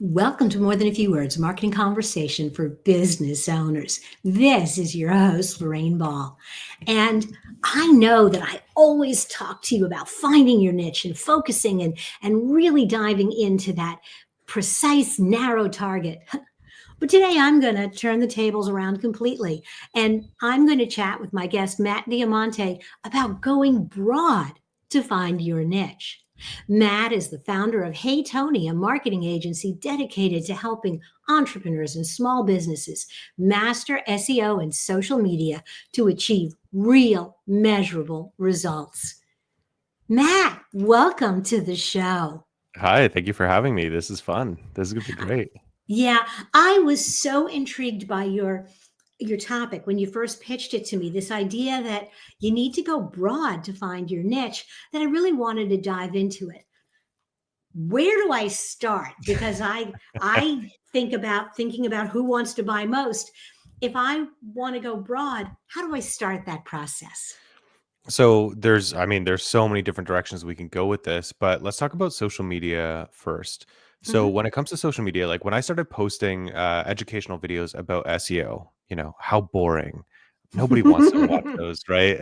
Welcome to More Than a Few Words, marketing conversation for business owners. This is your host, Lorraine Ball. And I know that I always talk to you about finding your niche and focusing and really diving into that precise, narrow target. But today I'm going to turn the tables around completely. And I'm going to chat with my guest, Matt Diamante, about going broad to find your niche. Matt is the founder of Hey Tony, a marketing agency dedicated to helping entrepreneurs and small businesses master SEO and social media to achieve real, measurable results. Matt, welcome to the show. Hi, thank you for having me. This is fun. This is gonna be great. Yeah, I was so intrigued by your topic when you first pitched it to me, this idea that you need to go broad to find your niche, that I really wanted to dive into it. Where do I start? Because I thinking about who wants to buy most. If I want to go broad, how do I start that process? So there's so many different directions we can go with this, but let's talk about social media first. So Mhm. when it comes to social media, like when I started posting educational videos about SEO, how boring. Nobody wants to watch those, right?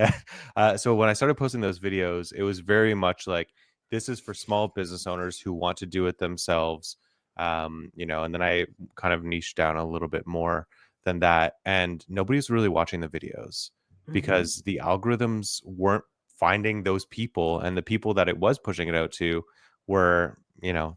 So when I started posting those videos, it was very much like this is for small business owners who want to do it themselves. And then I kind of niched down a little bit more than that, and nobody's really watching the videos Mhm. because the algorithms weren't finding those people, and the people that it was pushing it out to were,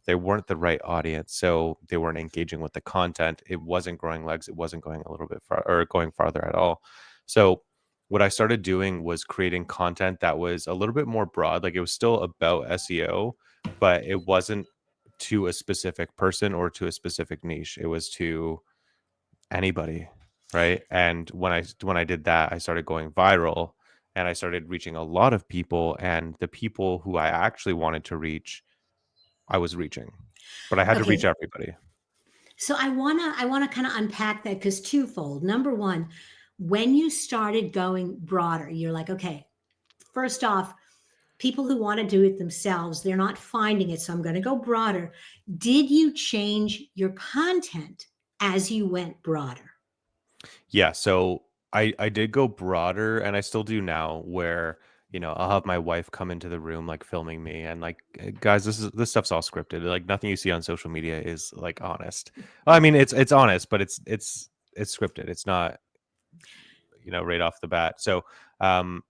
they weren't the right audience, so they weren't engaging with the content. It wasn't growing legs, it wasn't going a little bit far or going farther at all. So what I started doing was creating content that was a little bit more broad. Like, it was still about SEO, but it wasn't to a specific person or to a specific niche. It was to anybody, right? And when I did that, I started going viral, and I started reaching a lot of people, and the people who I actually wanted to reach, I was reaching. But I had to reach Okay, everybody. so I wanna kind of unpack that because twofold. Number one, when you started going broader, you're like, okay, first off, people who want to do it themselves, they're not finding it. So I'm going to go broader. Did you change your content as you went broader? Yeah, so I did go broader, and I still do now, where I'll have my wife come into the room, like, filming me, and like, guys, this stuff's all scripted. Like, nothing you see on social media is like honest. Well, I mean, it's honest, but it's scripted. It's not, right off the bat. So um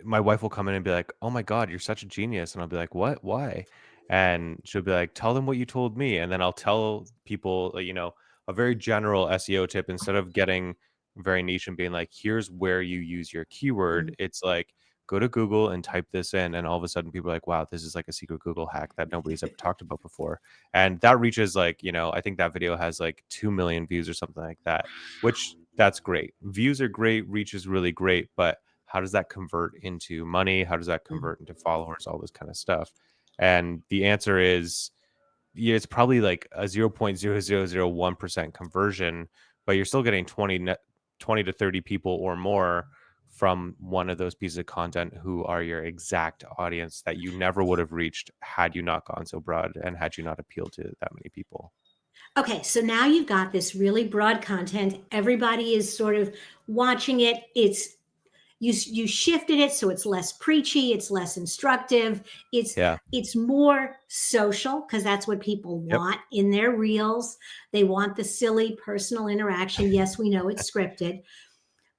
my wife will come in and be like, "Oh my God, you're such a genius." And I'll be like, "What? Why?" And she'll be like, "Tell them what you told me." And then I'll tell people, a very general SEO tip, instead of getting very niche and being like, "Here's where you use your keyword." Mm. It's like, go to Google and type this in. And all of a sudden people are like, "Wow, this is like a secret Google hack that nobody's ever talked about before." And that reaches, like, I think that video has like 2 million views or something like that, which that's great. Views are great. Reach is really great. But how does that convert into money? How does that Mm. convert into followers? All this kind of stuff. And the answer is, yeah, it's probably like a 0.0001% conversion, but you're still getting 20 to 30 people or more from one of those pieces of content who are your exact audience that you never would have reached had you not gone so broad and had you not appealed to that many people. Okay, so now you've got this really broad content. Everybody is sort of watching it. You shifted it so it's less preachy, it's less instructive, it's Yeah. it's more social because that's what people Yep. want in their reels. They want the silly personal interaction. Yes, we know it's scripted.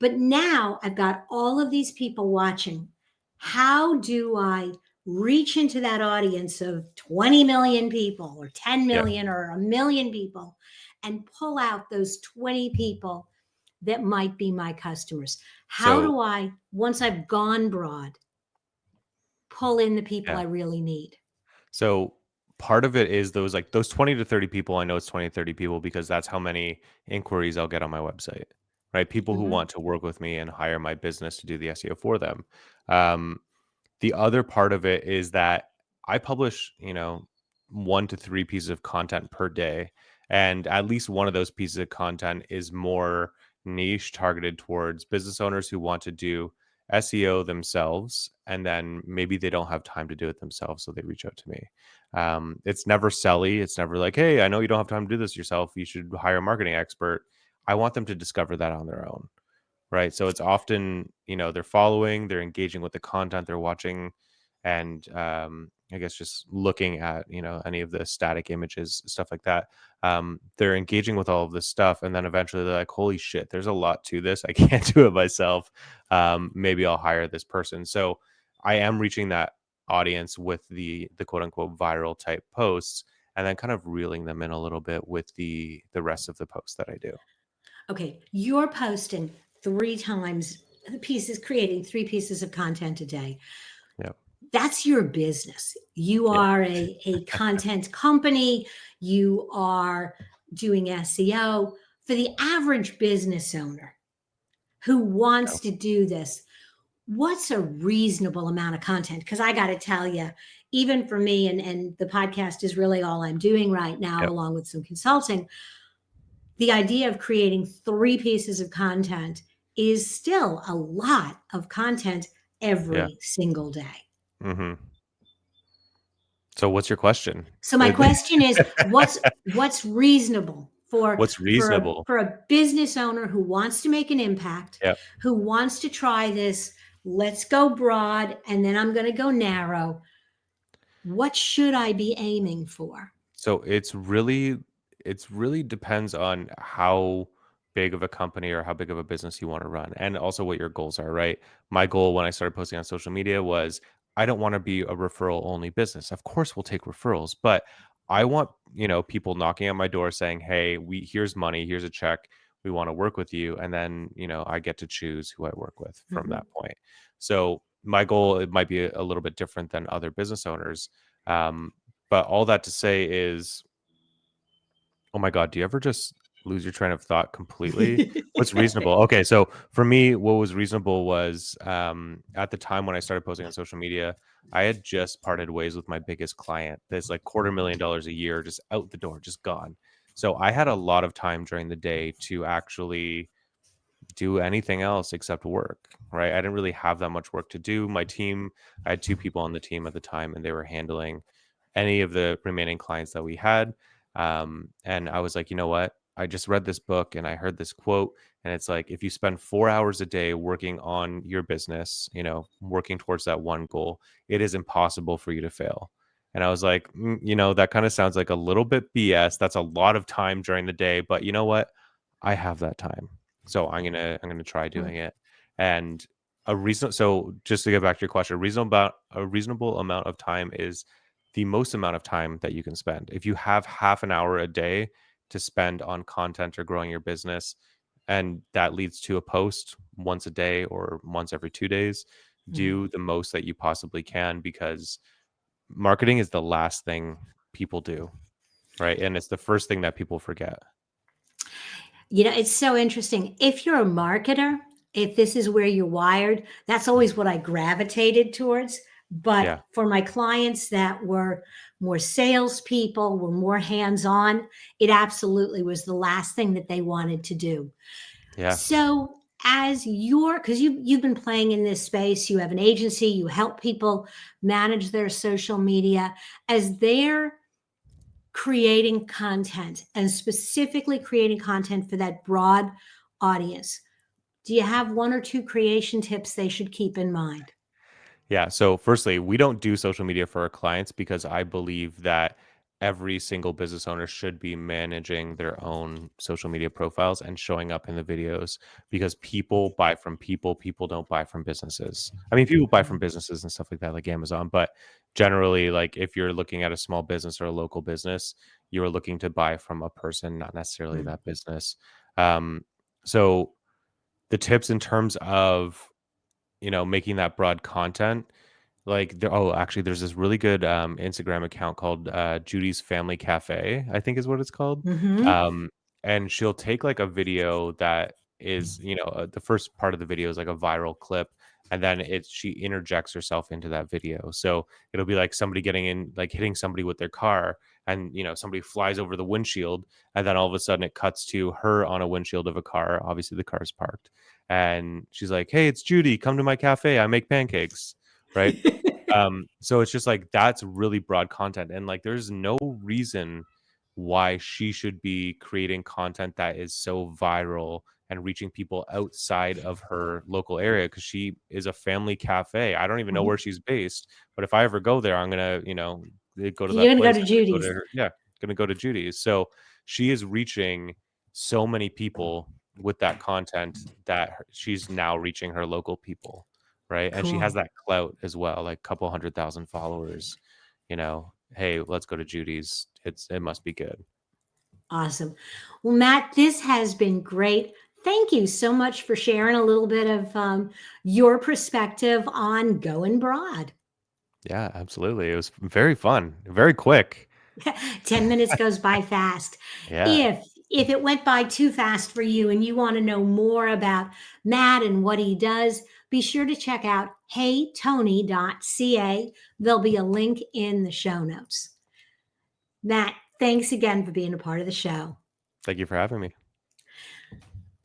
But now I've got all of these people watching. How do I reach into that audience of 20 million people or 10 Yeah. million or a million people and pull out those 20 people that might be my customers? How So, do I, once I've gone broad, pull in the people yeah. I really need? So part of it is those 20 to 30 people. I know it's 20 to 30 people because that's how many inquiries I'll get on my website, right? People who Mhm. want to work with me and hire my business to do the SEO for them. Um, the other part of it is that I publish, 1 to 3 pieces of content per day. And at least one of those pieces of content is more niche, targeted towards business owners who want to do SEO themselves, and then maybe they don't have time to do it themselves, so they reach out to me. It's never selly. It's never like, hey, I know you don't have time to do this yourself. You should hire a marketing expert. I want them to discover that on their own. Right. So it's often, they're following, they're engaging with the content they're watching, and I guess just looking at, any of the static images, stuff like that. They're engaging with all of this stuff. And then eventually they're like, holy shit, there's a lot to this. I can't do it myself. Maybe I'll hire this person. So I am reaching that audience with the quote unquote viral type posts, and then kind of reeling them in a little bit with the rest of the posts that I do. Okay, you're posting three times pieces, creating three pieces of content a day. Yeah. That's your business. You Yeah. are a content company. You are doing SEO. For the average business owner who Yeah. wants to do this, what's a reasonable amount of content? Because I got to tell you, even for me, and the podcast is really all I'm doing right now, Yeah. along with some consulting, the idea of creating three pieces of content is still a lot of content Yeah. every single day. Hmm. So what's your question? So my question is, what's reasonable for What's reasonable? for a business owner who wants to make an impact, Yeah. who wants to try this? Let's go broad, and then I'm going to go narrow. What should I be aiming for? So it's really depends on how big of a company or how big of a business you want to run, and also what your goals are, right? My goal when I started posting on social media was I don't want to be a referral only business. Of course we'll take referrals, but I want, people knocking at my door saying, "Hey, here's money, here's a check. We want to work with you." And then, I get to choose who I work with from Mhm. that point. So my goal, it might be a little bit different than other business owners. Um, but all that to say is, oh my God, do you ever just lose your train of thought completely? What's reasonable? Okay, so for me, what was reasonable was at the time when I started posting on social media, I had just parted ways with my biggest client. That's like $250,000 a year, just out the door, just gone. So I had a lot of time during the day to actually do anything else except work, right? I didn't really have that much work to do. My team, I had two people on the team at the time, and they were handling any of the remaining clients that we had. And I was like, you know what? I just read this book and I heard this quote, and it's like, if you spend 4 hours a day working on your business, working towards that one goal, it is impossible for you to fail. And I was like, that kind of sounds like a little bit BS. That's a lot of time during the day, but you know what? I have that time. So I'm gonna try doing it. And so just to get back to your question, a reasonable amount of time is the most amount of time that you can spend. If you have half an hour a day to spend on content or growing your business, and that leads to a post once a day or once every 2 days, Mhm. do the most that you possibly can, because marketing is the last thing people do, right? And it's the first thing that people forget. It's so interesting. If you're a marketer, if this is where you're wired, that's always what I gravitated towards. But Yeah. for my clients that were more salespeople, were more hands on, it absolutely was the last thing that they wanted to do. Yeah. So, because you've been playing in this space, you have an agency, you help people manage their social media as they're creating content and specifically creating content for that broad audience. Do you have one or two creation tips they should keep in mind? Yeah. So, firstly, we don't do social media for our clients because I believe that every single business owner should be managing their own social media profiles and showing up in the videos, because people buy from people. People don't buy from businesses. I mean, people buy from businesses and stuff like that, like Amazon, but generally, like if you're looking at a small business or a local business, you're looking to buy from a person, not necessarily Mm. that business. Um, so, the tips in terms of making that broad content, like actually there's this really good Instagram account called Judy's Family Cafe, I think is what it's called. Mhm. um and she'll take like a video that is, the first part of the video is like a viral clip, and then she interjects herself into that video. So it'll be like somebody getting in, like hitting somebody with their car, and somebody flies over the windshield, and then all of a sudden it cuts to her on a windshield of a car. Obviously the car is parked, and she's like, "Hey, it's Judy. Come to my cafe. I make pancakes." Right. So it's just like that's really broad content, and like there's no reason why she should be creating content that is so viral and reaching people outside of her local area, because she is a family cafe. I don't even know Mhm. where she's based, but if I ever go there, I'm gonna, go to You're that going to go place. to I'm gonna go Judy's. to her. Yeah, gonna go to Judy's. So she is reaching so many people with that content that she's now reaching her local people, right? And she has Cool. that clout as well, like a couple 100,000 followers. Hey, let's go to Judy's. It must be good. Awesome. Well, Matt, this has been great. Thank you so much for sharing a little bit of your perspective on going broad. Yeah, absolutely. It was very fun, very quick. 10 minutes goes by fast. Yeah. If it went by too fast for you and you want to know more about Matt and what he does, be sure to check out heytony.ca. There'll be a link in the show notes. Matt, thanks again for being a part of the show. Thank you for having me.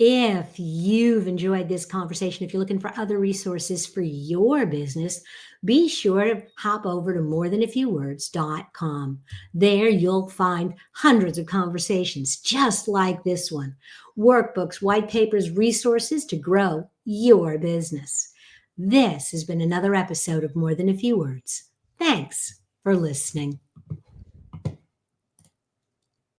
If you've enjoyed this conversation, if you're looking for other resources for your business, be sure to hop over to morethanafewwords.com. There you'll find hundreds of conversations just like this one, workbooks, white papers, resources to grow your business. This has been another episode of More Than a Few Words. Thanks for listening.